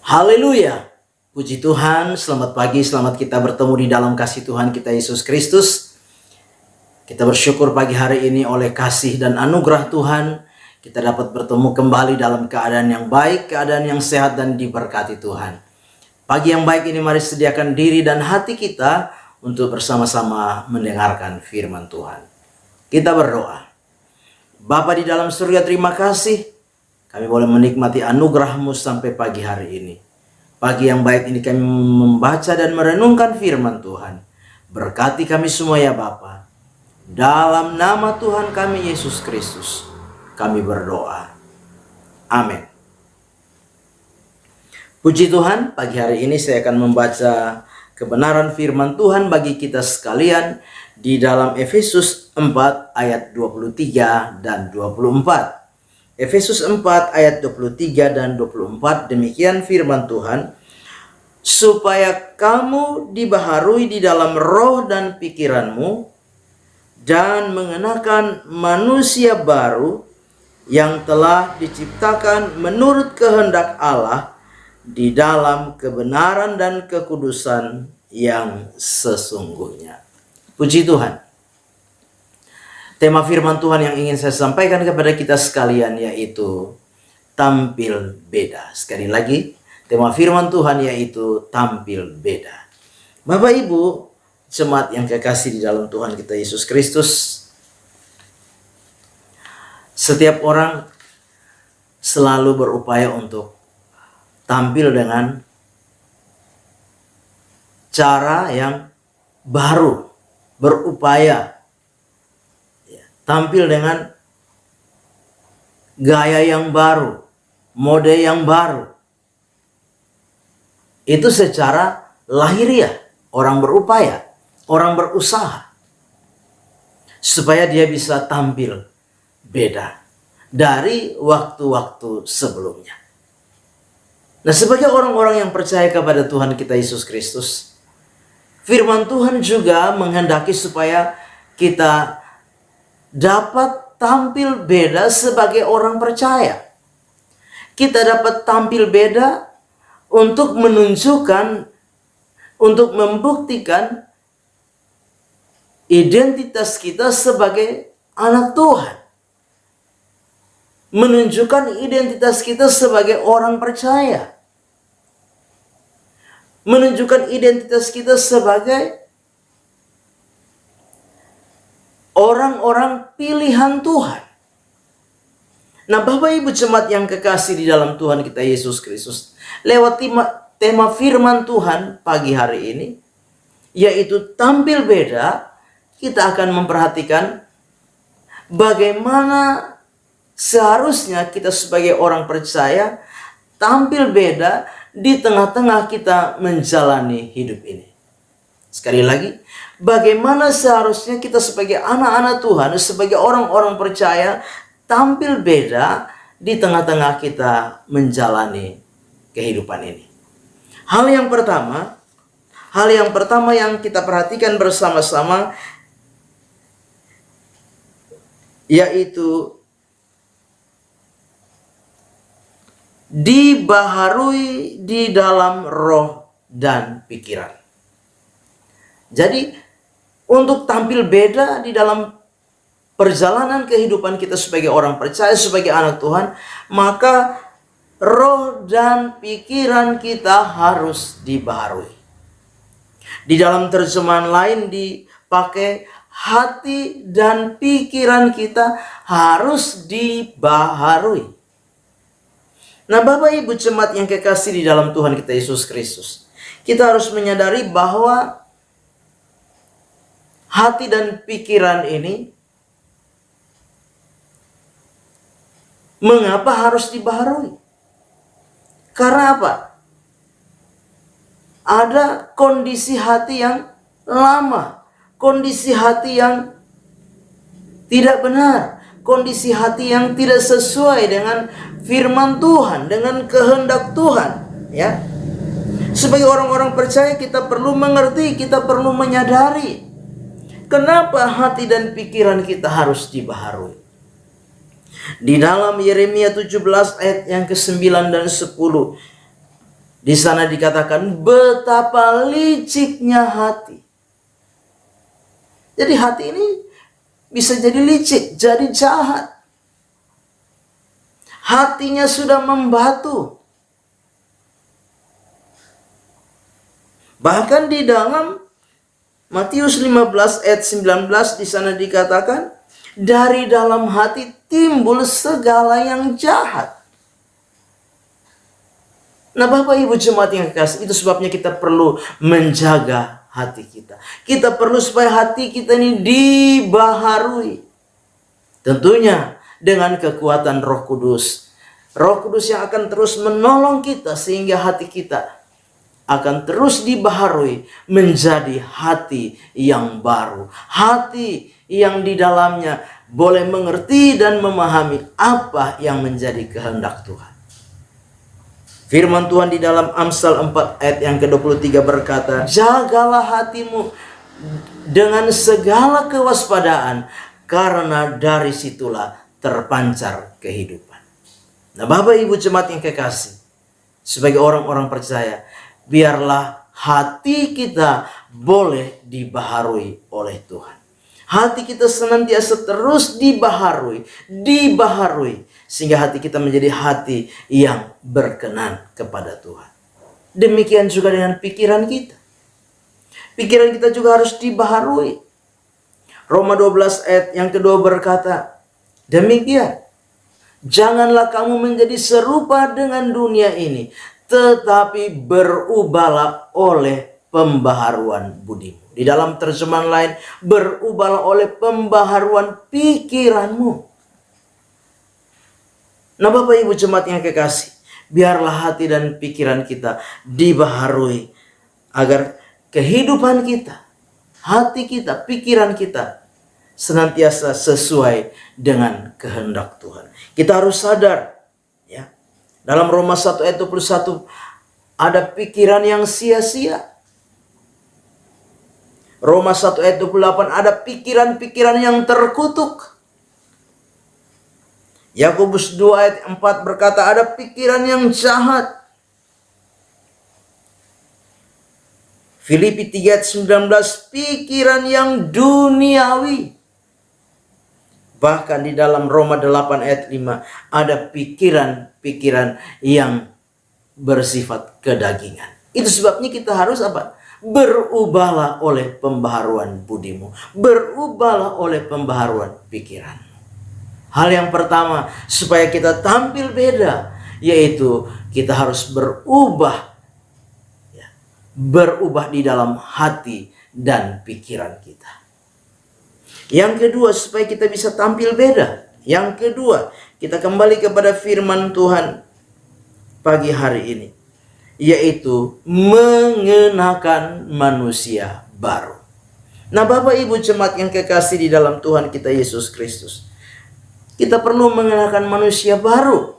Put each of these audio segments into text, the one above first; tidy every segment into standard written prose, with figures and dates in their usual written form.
Haleluya. Puji Tuhan, selamat pagi, selamat kita bertemu di dalam kasih Tuhan kita Yesus Kristus. Kita bersyukur pagi hari ini oleh kasih dan anugerah Tuhan, kita dapat bertemu kembali dalam keadaan yang baik, keadaan yang sehat dan diberkati Tuhan. Pagi yang baik ini mari sediakan diri dan hati kita untuk bersama-sama mendengarkan firman Tuhan. Kita berdoa. Bapa di dalam surga, terima kasih kami boleh menikmati anugerah-Mu sampai pagi hari ini. Pagi yang baik ini kami membaca dan merenungkan firman Tuhan. Berkati kami semua ya Bapa. Dalam nama Tuhan kami Yesus Kristus, kami berdoa. Amin. Puji Tuhan, pagi hari ini saya akan membaca kebenaran firman Tuhan bagi kita sekalian di dalam Efesus 4 ayat 23 dan 24. Efesus 4 ayat 23 dan 24, demikian firman Tuhan. Supaya kamu dibaharui di dalam roh dan pikiranmu, dan mengenakan manusia baru yang telah diciptakan menurut kehendak Allah di dalam kebenaran dan kekudusan yang sesungguhnya. Puji Tuhan. Tema firman Tuhan yang ingin saya sampaikan kepada kita sekalian yaitu tampil beda. Sekali lagi, tema firman Tuhan yaitu tampil beda. Bapak Ibu, jemaat yang kekasih di dalam Tuhan kita Yesus Kristus, setiap orang selalu berupaya untuk tampil dengan cara yang baru, berupaya tampil dengan gaya yang baru, mode yang baru. Itu secara lahiriah, orang berupaya, orang berusaha supaya dia bisa tampil beda dari waktu-waktu sebelumnya. Nah, sebagai orang-orang yang percaya kepada Tuhan kita Yesus Kristus, firman Tuhan juga menghendaki supaya kita dapat tampil beda sebagai orang percaya. Kita dapat tampil beda untuk menunjukkan, untuk membuktikan identitas kita sebagai anak Tuhan. Menunjukkan identitas kita sebagai orang percaya. Menunjukkan identitas kita sebagai orang-orang pilihan Tuhan. Nah, Bapak Ibu jemaat yang kekasih di dalam Tuhan kita Yesus Kristus, lewat tema firman Tuhan pagi hari ini, yaitu tampil beda, kita akan memperhatikan bagaimana seharusnya kita sebagai orang percaya tampil beda di tengah-tengah kita menjalani hidup ini. Sekali lagi, bagaimana seharusnya kita sebagai anak-anak Tuhan, sebagai orang-orang percaya, tampil beda di tengah-tengah kita menjalani kehidupan ini. Hal yang pertama yang kita perhatikan bersama-sama, yaitu dibaharui di dalam roh dan pikiran. Jadi, untuk tampil beda di dalam perjalanan kehidupan kita sebagai orang percaya, sebagai anak Tuhan, maka roh dan pikiran kita harus dibaharui. Di dalam terjemahan lain dipakai hati dan pikiran kita harus dibaharui. Nah, Bapak Ibu jemaat yang kekasih di dalam Tuhan kita Yesus Kristus, kita harus menyadari bahwa hati dan pikiran ini mengapa harus dibaharui? Karena apa? Ada kondisi hati yang lama, kondisi hati yang tidak benar, kondisi hati yang tidak sesuai dengan firman Tuhan, dengan kehendak Tuhan, ya. Sebagai orang-orang percaya kita perlu mengerti, kita perlu menyadari kenapa hati dan pikiran kita harus dibaharui. Di dalam Yeremia 17 ayat yang ke-9 dan 10 Di sana dikatakan betapa liciknya hati. Jadi hati ini bisa jadi licik, jadi jahat. Hatinya sudah membatu. Bahkan di dalam Matius 15 ayat 19 di sana dikatakan, dari dalam hati timbul segala yang jahat. Nah, Bapak Ibu jemaat yang kekasih, itu sebabnya kita perlu menjaga hati kita. Kita perlu supaya hati kita ini dibaharui. Tentunya dengan kekuatan Roh Kudus. Roh Kudus yang akan terus menolong kita sehingga hati kita akan terus dibaharui menjadi hati yang baru. Hati yang di dalamnya boleh mengerti dan memahami apa yang menjadi kehendak Tuhan. Firman Tuhan di dalam Amsal 4 ayat yang ke-23 berkata, jagalah hatimu dengan segala kewaspadaan, karena dari situlah terpancar kehidupan. Nah, Bapak Ibu jemaat yang kekasih, sebagai orang-orang percaya, biarlah hati kita boleh dibaharui oleh Tuhan. Hati kita senantiasa terus dibaharui, sehingga hati kita menjadi hati yang berkenan kepada Tuhan. Demikian juga dengan pikiran kita. Pikiran kita juga harus dibaharui. Roma 12 ayat yang kedua berkata, demikian, janganlah kamu menjadi serupa dengan dunia ini, tetapi berubahlah oleh pembaharuan budimu. Di dalam terjemahan lain, berubahlah oleh pembaharuan pikiranmu. Nah, Bapak Ibu jemaat yang kekasih, biarlah hati dan pikiran kita dibaharui, agar kehidupan kita, hati kita, pikiran kita senantiasa sesuai dengan kehendak Tuhan. Kita harus sadar, ya, dalam Roma 1 ayat 21 ada pikiran yang sia-sia. Roma 1 ayat 28 ada pikiran-pikiran yang terkutuk. Yakobus 2 ayat 4 berkata ada pikiran yang jahat. Filipi 3 ayat 19 pikiran yang duniawi. Bahkan di dalam Roma 8 ayat 5 ada pikiran-pikiran yang bersifat kedagingan. Itu sebabnya kita harus apa? Berubahlah oleh pembaharuan budimu. Berubahlah oleh pembaharuan pikiran. Hal yang pertama supaya kita tampil beda, yaitu kita harus berubah. Ya, berubah di dalam hati dan pikiran kita. Yang kedua, supaya kita bisa tampil beda. Yang kedua, kita kembali kepada firman Tuhan pagi hari ini, yaitu mengenakan manusia baru. Nah, Bapak Ibu jemaat yang kekasih di dalam Tuhan kita Yesus Kristus, kita perlu mengenakan manusia baru.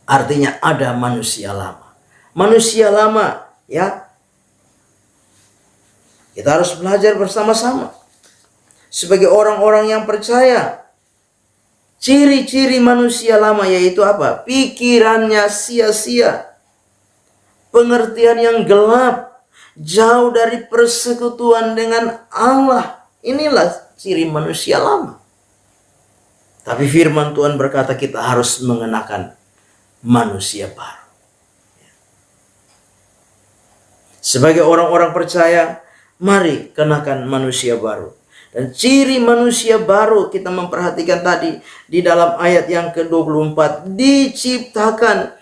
Artinya ada manusia lama. Manusia lama, ya. Kita harus belajar bersama-sama. Sebagai orang-orang yang percaya, ciri-ciri manusia lama yaitu apa? Pikirannya sia-sia, pengertian yang gelap, jauh dari persekutuan dengan Allah. Inilah ciri manusia lama. Tapi firman Tuhan berkata kita harus mengenakan manusia baru. Sebagai orang-orang percaya, mari kenakan manusia baru. Dan ciri manusia baru kita memperhatikan tadi di dalam ayat yang ke-24, diciptakan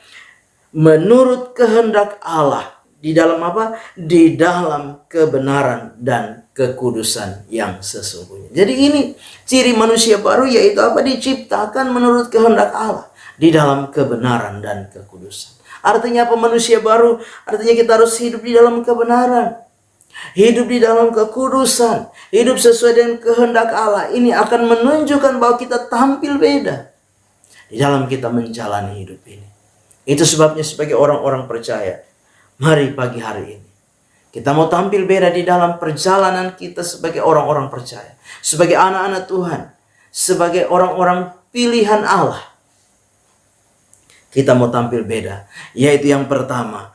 menurut kehendak Allah. Di dalam apa? Di dalam kebenaran dan kekudusan yang sesungguhnya. Jadi ini ciri manusia baru, yaitu apa? Diciptakan menurut kehendak Allah di dalam kebenaran dan kekudusan. Artinya apa manusia baru? Artinya kita harus hidup di dalam kebenaran, hidup di dalam kekudusan, hidup sesuai dengan kehendak Allah. Ini akan menunjukkan bahwa kita tampil beda di dalam kita menjalani hidup ini. Itu sebabnya sebagai orang-orang percaya, mari pagi hari ini kita mau tampil beda di dalam perjalanan kita sebagai orang-orang percaya, sebagai anak-anak Tuhan, sebagai orang-orang pilihan Allah. Kita mau tampil beda, yaitu yang pertama,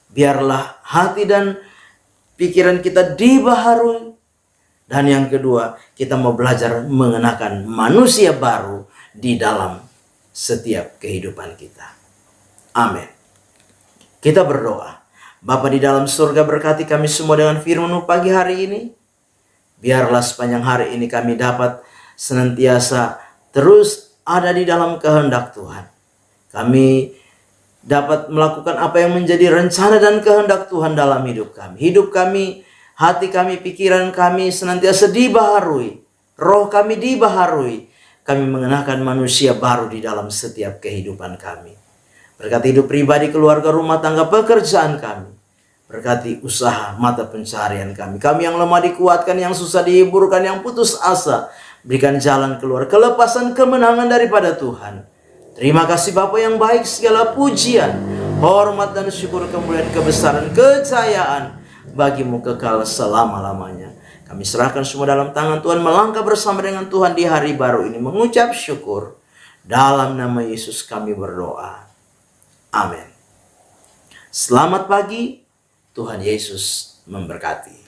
biarlah hati dan pikiran kita dibaharui. Dan yang kedua, kita mau belajar mengenakan manusia baru di dalam setiap kehidupan kita. Amin. Kita berdoa. Bapa di dalam surga, berkati kami semua dengan firman-Mu pagi hari ini. Biarlah sepanjang hari ini kami dapat senantiasa terus ada di dalam kehendak Tuhan. Kami dapat melakukan apa yang menjadi rencana dan kehendak Tuhan dalam hidup kami. Hidup kami, hati kami, pikiran kami senantiasa dibaharui. Roh kami dibaharui. Kami mengenakan manusia baru di dalam setiap kehidupan kami. Berkati hidup pribadi, keluarga, rumah tangga, pekerjaan kami. Berkati usaha, mata pencaharian kami. Kami yang lemah dikuatkan, yang susah dihiburkan, yang putus asa. Berikan jalan keluar, kelepasan, kemenangan daripada Tuhan. Terima kasih Bapa yang baik, segala pujian, hormat dan syukur, kemuliaan, kebesaran, kejayaan bagi-Mu kekal selama-lamanya. Kami serahkan semua dalam tangan Tuhan, melangkah bersama dengan Tuhan di hari baru ini, mengucap syukur. Dalam nama Yesus kami berdoa. Amin. Selamat pagi, Tuhan Yesus memberkati.